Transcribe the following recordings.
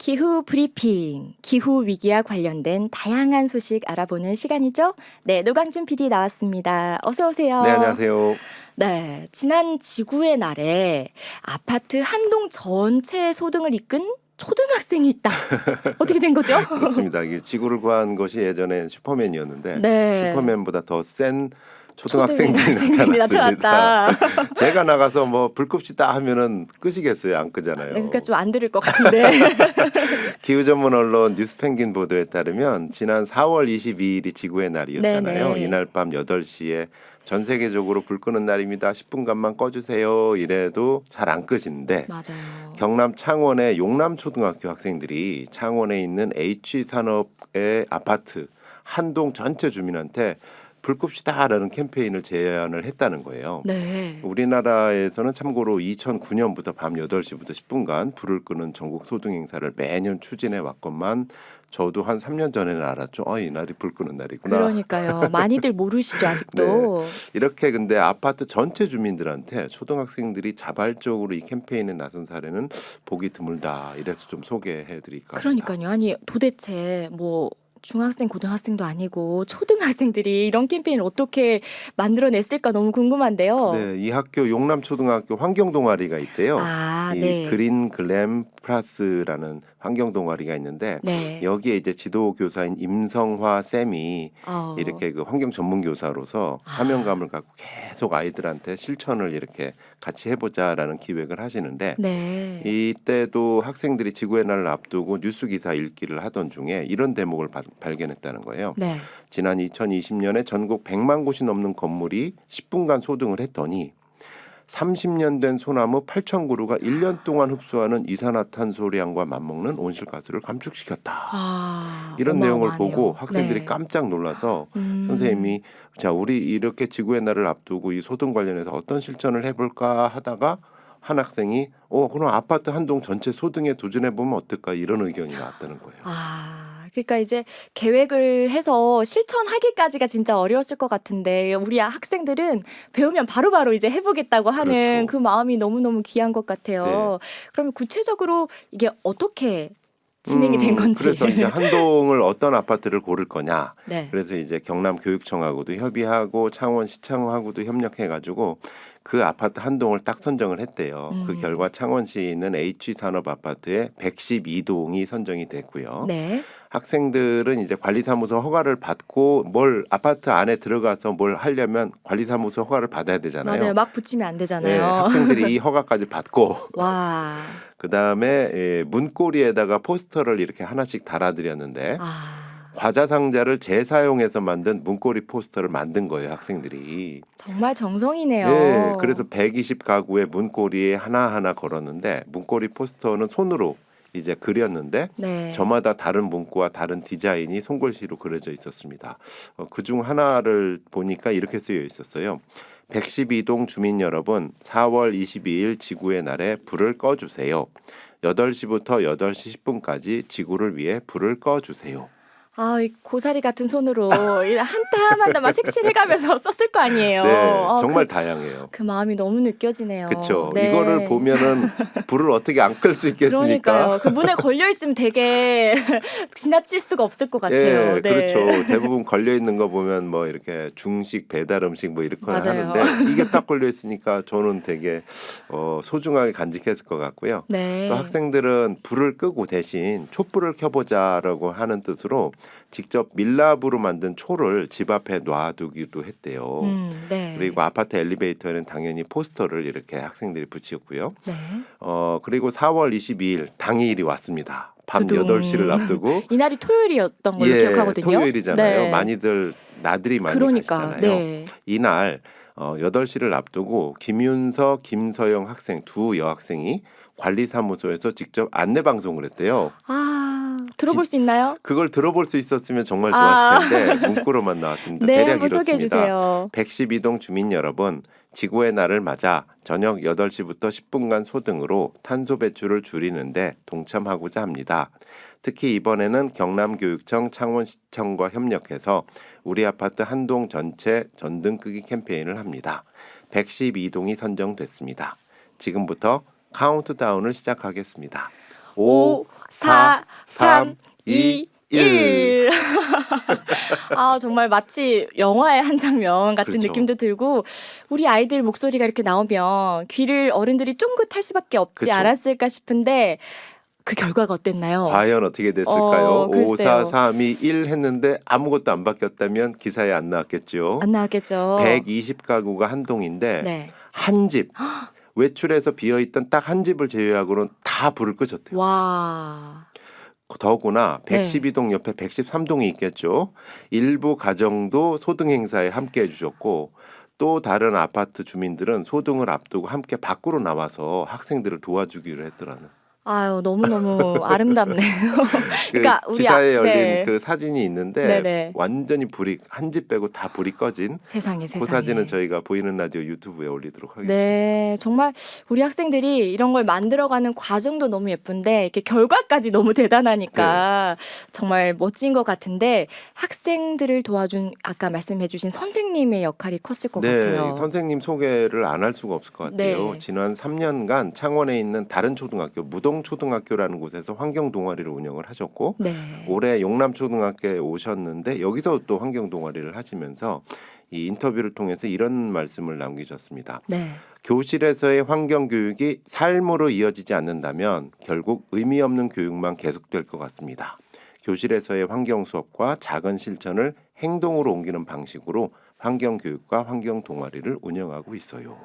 기후 브리핑, 기후 위기와 관련된 다양한 소식 알아보는 시간이죠. 네, 노광준 PD 나왔습니다. 어서 오세요. 네, 안녕하세요. 네, 지난 지구의 날에 아파트 한 동 전체 소등을 이끈 초등학생이 있다. 어떻게 된 거죠? 그렇습니다. 이게 지구를 구한 것이 예전엔 슈퍼맨이었는데 네. 슈퍼맨보다 더 센 초등학생들이 초등학생들이 나타났습니다. 나타났다. 제가 나가서 뭐 불 끕시다 하면은 끄시겠어요? 안 끄잖아요. 네, 그러니까 좀 안 들을 것 같은데. 기후 전문 언론 뉴스펭귄 보도에 따르면 지난 4월 22일이 지구의 날이었잖아요. 네네. 이날 밤 8시에 전 세계적으로 불 끄는 날입니다. 10분간만 꺼주세요. 이래도 잘 안 끄시는데 맞아요. 경남 창원의 용남초등학교 학생들이 창원에 있는 H산업의 아파트 한 동 전체 주민한테 불 끕시다라는 캠페인을 제안을 했다는 거예요. 네. 우리나라에서는 참고로 2009년부터 밤 8시부터 10분간 불을 끄는 전국 소등 행사를 매년 추진해 왔건만 저도 한 3년 전에는 알았죠. 이날이 불 끄는 날이구나. 그러니까요. 많이들 모르시죠, 아직도. 이렇게 근데 아파트 전체 주민들한테 초등학생들이 자발적으로 이 캠페인에 나선 사례는 보기 드물다. 이래서 좀 소개해 드릴까 합니다. 그러니까요. 아니 도대체 뭐 중학생, 고등학생도 아니고 초등학생들이 이런 캠페인을 어떻게 만들어냈을까 너무 궁금한데요. 네, 이 학교 용남초등학교 환경 동아리가 있대요. 아, 이 네. 그린 글램 플러스라는 환경 동아리가 있는데 네. 여기에 이제 지도 교사인 임성화 쌤이 어. 이렇게 그 환경 전문 교사로서 사명감을 갖고 계속 아이들한테 실천을 이렇게 같이 해보자라는 기획을 하시는데 네. 이때도 학생들이 지구의 날을 앞두고 뉴스 기사 읽기를 하던 중에 이런 대목을 발견했다는 거예요. 네. 지난 2020년에 전국 100만 곳이 넘는 건물이 10분간 소등을 했더니 30년 된 소나무 8,000그루가 1년 동안 흡수하는 이산화탄소량과 맞먹는 온실가스를 감축시켰다. 아, 이런 내용을 어마어마하네요. 보고 학생들이 네. 깜짝 놀라서 선생님이 자 우리 이렇게 지구의 날을 앞두고 이 소등 관련해서 어떤 실천을 해볼까 하다가 한 학생이 그럼 아파트 한 동 전체 소등에 도전해보면 어떨까 이런 의견이 나왔다는 거예요. 그러니까 이제 계획을 해서 실천하기까지가 진짜 어려웠을 것 같은데 우리 학생들은 배우면 바로바로 이제 해보겠다고 하는 그렇죠. 그 마음이 너무너무 귀한 것 같아요. 그러면 구체적으로 이게 어떻게 진행이 된 건지. 그래서 이제 한 동을 어떤 아파트를 고를 거냐. 네. 그래서 이제 경남교육청하고도 협의하고 창원시청하고도 협력해가지고 그 아파트 한 동을 딱 선정을 했대요. 그 결과 창원시에 있는 H산업 아파트에 112동이 선정이 됐고요. 네. 학생들은 이제 관리사무소 허가를 받고 뭘 아파트 안에 들어가서 뭘 하려면 관리사무소 허가를 받아야 되잖아요. 맞아요. 막 붙이면 안 네, 되잖아요. 학생들이 이 허가까지 받고 와. 그다음에 문고리에다가 포스터를 이렇게 하나씩 달아드렸는데 아. 과자 상자를 재사용해서 만든 문고리 포스터를 만든 거예요, 학생들이. 정말 정성이네요. 네, 그래서 120가구의 문고리에 하나하나 걸었는데 문고리 포스터는 손으로 이제 그렸는데 네. 저마다 다른 문구와 다른 디자인이 손글씨로 그려져 있었습니다. 그중 하나를 보니까 이렇게 쓰여 있었어요. 112동 주민 여러분, 4월 22일 지구의 날에 불을 꺼주세요. 8시부터 8시 10분까지 지구를 위해 불을 꺼주세요. 이 고사리 같은 손으로 한 땀 한 땀 막 색칠해가면서 썼을 거 아니에요. 네, 정말 다양해요. 그 마음이 너무 느껴지네요. 그렇죠. 네. 이거를 보면은 불을 어떻게 안 끌 수 있겠습니까? 그러니까요. 그 문에 걸려 있으면 되게 지나칠 수가 없을 것 같아요. 예, 네. 그렇죠. 대부분 걸려 있는 거 보면 뭐 이렇게 중식 배달 음식 뭐 이렇게 맞아요. 하는데 이게 딱 걸려 있으니까 저는 되게 소중하게 간직했을 것 같고요. 네. 또 학생들은 불을 끄고 대신 촛불을 켜보자라고 하는 뜻으로 직접 밀랍으로 만든 초를 집 앞에 놔두기도 했대요. 네. 그리고 아파트 엘리베이터에는 당연히 포스터를 이렇게 학생들이 붙였고요. 네. 그리고 4월 22일 당일이 왔습니다. 밤 두둥. 8시를 앞두고 이날이 토요일이었던 걸로 기억하거든요. 토요일이잖아요. 네. 많이들 나들이 많이 그러니까, 가시잖아요. 네. 이날 8시를 앞두고 김윤서, 김서영 학생 두 여학생이 관리사무소에서 직접 안내 방송을 했대요. 들어볼 수 있나요? 그걸 들어볼 수 있었으면 정말 좋았을 텐데 문구로만 나왔습니다. 네, 대략 한번 소개해 이렇습니다. 주세요. 112동 주민 여러분, 지구의 날을 맞아 저녁 8시부터 10분간 소등으로 탄소 배출을 줄이는데 동참하고자 합니다. 특히 이번에는 경남교육청, 창원시청과 협력해서 우리 아파트 한 동 전체 전등 끄기 캠페인을 합니다. 112동이 선정됐습니다. 지금부터 카운트다운을 시작하겠습니다. 5, 4, 3, 2, 2, 1. 아, 정말 마치 영화의 한 장면 같은 그렇죠. 느낌도 들고 우리 아이들 목소리가 이렇게 나오면 귀를 어른들이 쫑긋할 수밖에 없지 그쵸. 않았을까 싶은데 그 결과가 어땠나요? 과연 어떻게 됐을까요? 5, 4, 글쎄요. 3, 2, 1 했는데 아무것도 안 바뀌었다면 기사에 안 나왔겠죠. 안 나왔겠죠. 120가구가 한 동인데 네. 한 집 외출해서 비어있던 딱 한 집을 제외하고는 다 불을 끄셨대요. 와. 더구나 네. 112동 옆에 113동이 있겠죠. 일부 가정도 소등 행사에 함께 해주셨고 또 다른 아파트 주민들은 소등을 앞두고 함께 밖으로 나와서 학생들을 도와주기로 했더라는. 아유, 너무너무 아름답네요. 그 그러니까 기사에 열린 네. 그 사진이 있는데 네네. 완전히 불이 한 집 빼고 다 불이 꺼진 세상에. 그 사진은 저희가 보이는 라디오 유튜브에 올리도록 하겠습니다. 네, 정말 우리 학생들이 이런 걸 만들어가는 과정도 너무 예쁜데 이렇게 결과까지 너무 대단하니까 정말 멋진 것 같은데 학생들을 도와준 아까 말씀해주신 선생님의 역할이 컸을 것 같아요. 선생님 소개를 안 할 수가 없을 것 같아요. 네. 지난 3년간 창원에 있는 다른 초등학교 무동초등학교라는 곳에서 환경 동아리를 운영을 하셨고 네. 올해 용남초등학교에 오셨는데 여기서 또 환경 동아리를 하시면서 이 인터뷰를 통해서 이런 말씀을 남기셨습니다. 네. 교실에서의 환경 교육이 삶으로 이어지지 않는다면 결국 의미 없는 교육만 계속될 것 같습니다. 교실에서의 환경 수업과 작은 실천을 행동으로 옮기는 방식으로 환경 교육과 환경 동아리를 운영하고 있어요.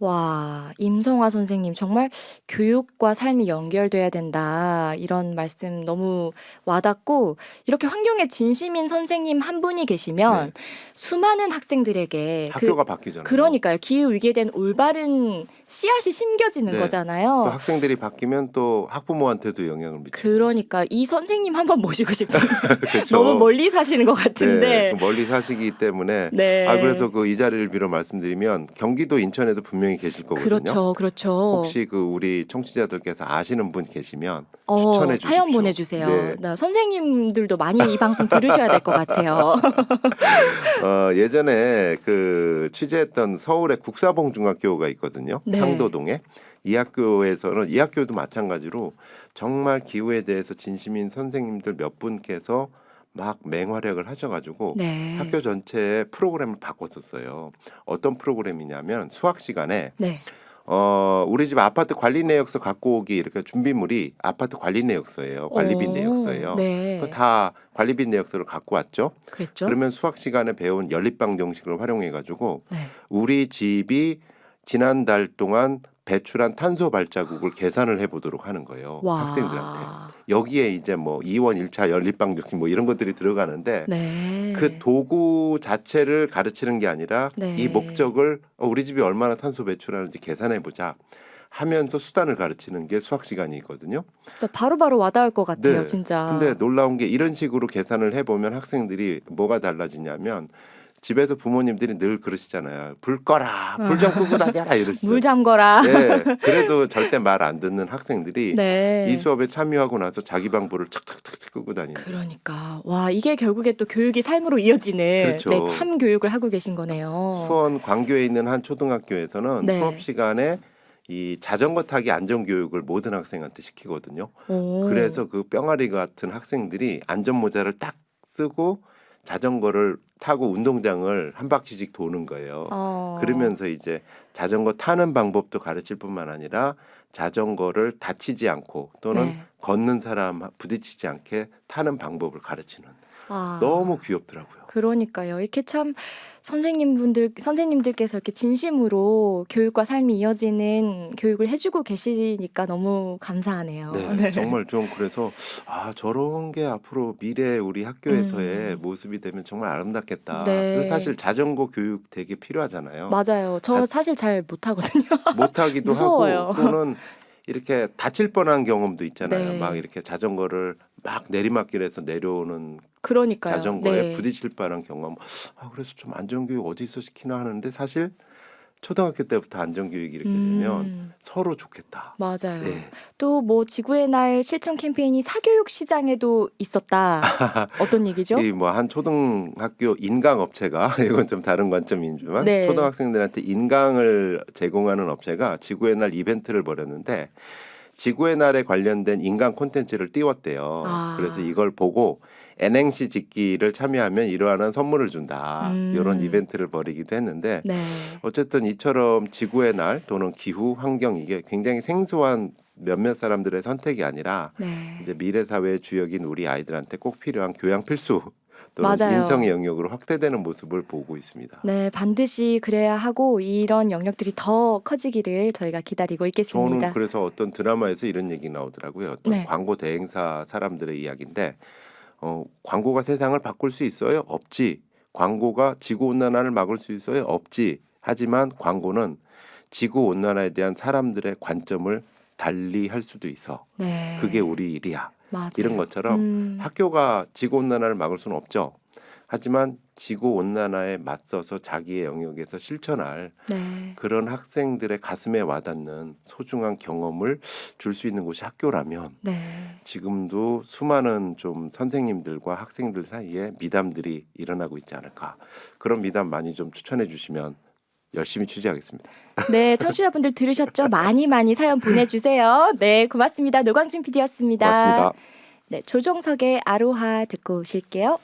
와, 임성화 선생님 정말 교육과 삶이 연결돼야 된다. 이런 말씀 너무 와닿고 이렇게 환경에 진심인 선생님 한 분이 계시면 수많은 학생들에게 학교가 바뀌잖아요. 그러니까요. 기후 위기에 대한 올바른 씨앗이 심겨지는 네. 거잖아요. 또 학생들이 바뀌면 또 학부모한테도 영향을 미치고. 그러니까 이 선생님 한번 모시고 싶어요. 그렇죠. 너무 멀리 사시는 것 같은데. 네, 멀리 사시기 때문에 네. 그래서 그 이 자리를 빌어 말씀드리면 경기도 인천에도 분명히 계실 거거든요. 그렇죠. 혹시 그 우리 청취자들께서 아시는 분 계시면 추천해 주십시오. 사연 보내주세요. 네. 나 선생님들도 많이 이 방송 들으셔야 될 것 같아요. 예전에 그 취재했던 서울의 국사봉 중학교가 있거든요. 네. 상도동에. 이 학교에서는 이 학교도 마찬가지로 정말 기후에 대해서 진심인 선생님들 몇 분께서 막 맹활약을 하셔가지고 네. 학교 전체의 프로그램을 바꿨었어요. 어떤 프로그램이냐면 수학 시간에 네. 우리 집 아파트 관리 내역서 갖고 오기 이렇게 준비물이 아파트 관리 내역서예요. 관리비 내역서예요. 네. 그거 다 관리비 내역서를 갖고 왔죠. 그랬죠. 그러면 수학 시간에 배운 연립방 정식을 활용해가지고 네. 우리 집이 지난달 동안 배출한 탄소 발자국을 계산을 해보도록 하는 거예요. 와. 학생들한테. 여기에 이제 뭐 2원 1차 연립방 정식 뭐 이런 것들이 들어가는데 네. 그 도구 자체를 가르치는 게 아니라 네. 이 목적을 우리 집이 얼마나 탄소 배출하는지 계산해보자 하면서 수단을 가르치는 게 수학 시간이거든요. 진짜 바로바로 와닿을 것 같아요. 네. 진짜. 근데 놀라운 게 이런 식으로 계산을 해보면 학생들이 뭐가 달라지냐면 집에서 부모님들이 늘 그러시잖아요. 불 꺼라, 불 좀 끄고 다녀라 이러시죠. 물 잠궈라. 네, 그래도 절대 말 안 듣는 학생들이 네. 이 수업에 참여하고 나서 자기 방 불을 착착착착 끄고 다니는. 그러니까 와 이게 결국에 또 교육이 삶으로 이어지는 그렇죠. 네, 참 교육을 하고 계신 거네요. 수원 광교에 있는 한 초등학교에서는 네. 수업 시간에 이 자전거 타기 안전 교육을 모든 학생한테 시키거든요. 오. 그래서 그 뿅아리 같은 학생들이 안전 모자를 딱 쓰고 자전거를 타고 운동장을 한 바퀴씩 도는 거예요. 그러면서 이제 자전거 타는 방법도 가르칠 뿐만 아니라 자전거를 다치지 않고 또는 네. 걷는 사람 부딪히지 않게 타는 방법을 가르치는. 아. 너무 귀엽더라고요. 그러니까요. 이렇게 참 선생님들께서 이렇게 진심으로 교육과 삶이 이어지는 교육을 해주고 계시니까 너무 감사하네요. 네, 정말 좀 그래서 저런 게 앞으로 미래 우리 학교에서의 모습이 되면 정말 아름답겠다. 네. 그래서 사실 자전거 교육 되게 필요하잖아요. 맞아요. 저 사실 잘 못하거든요. 못하기도 무서워요. 하고 또는 이렇게 다칠 뻔한 경험도 있잖아요. 네. 막 이렇게 자전거를 막 내리막길에서 내려오는 그러니까요. 자전거에 네. 부딪힐 뻔한 경험. 그래서 좀 안전교육 어디서 시키나 하는데 사실 초등학교 때부터 안전교육이 이렇게 되면 서로 좋겠다. 맞아요. 네. 또 뭐 지구의 날 실천 캠페인이 사교육 시장에도 있었다. 어떤 얘기죠? 이 뭐 한 초등학교 인강 업체가 이건 좀 다른 관점이지만 네. 초등학생들한테 인강을 제공하는 업체가 지구의 날 이벤트를 벌였는데 지구의 날에 관련된 인간 콘텐츠를 띄웠대요. 아. 그래서 이걸 보고 N행시 짓기를 참여하면 이러한 선물을 준다. 이런 이벤트를 벌이기도 했는데 네. 어쨌든 이처럼 지구의 날 또는 기후, 환경 이게 굉장히 생소한 몇몇 사람들의 선택이 아니라 네. 이제 미래 사회의 주역인 우리 아이들한테 꼭 필요한 교양 필수 또는 맞아요. 인성의 영역으로 확대되는 모습을 보고 있습니다. 네, 반드시 그래야 하고 이런 영역들이 더 커지기를 저희가 기다리고 있겠습니다. 저는 그래서 어떤 드라마에서 이런 얘기 나오더라고요. 어떤 네. 광고 대행사 사람들의 이야기인데 광고가 세상을 바꿀 수 있어요? 없지. 광고가 지구온난화를 막을 수 있어요? 없지. 하지만 광고는 지구온난화에 대한 사람들의 관점을 달리 할 수도 있어. 네. 그게 우리 일이야. 맞아요. 이런 것처럼 학교가 지구온난화를 막을 수는 없죠. 하지만 지구온난화에 맞서서 자기의 영역에서 실천할 네. 그런 학생들의 가슴에 와닿는 소중한 경험을 줄 수 있는 곳이 학교라면 네. 지금도 수많은 좀 선생님들과 학생들 사이에 미담들이 일어나고 있지 않을까. 그런 미담 많이 좀 추천해 주시면 열심히 취재하겠습니다. 네, 청취자분들 들으셨죠? 많이 사연 보내주세요. 네, 고맙습니다. 노광진 PD였습니다. 고맙습니다. 네, 조종석의 아로하 듣고 오실게요.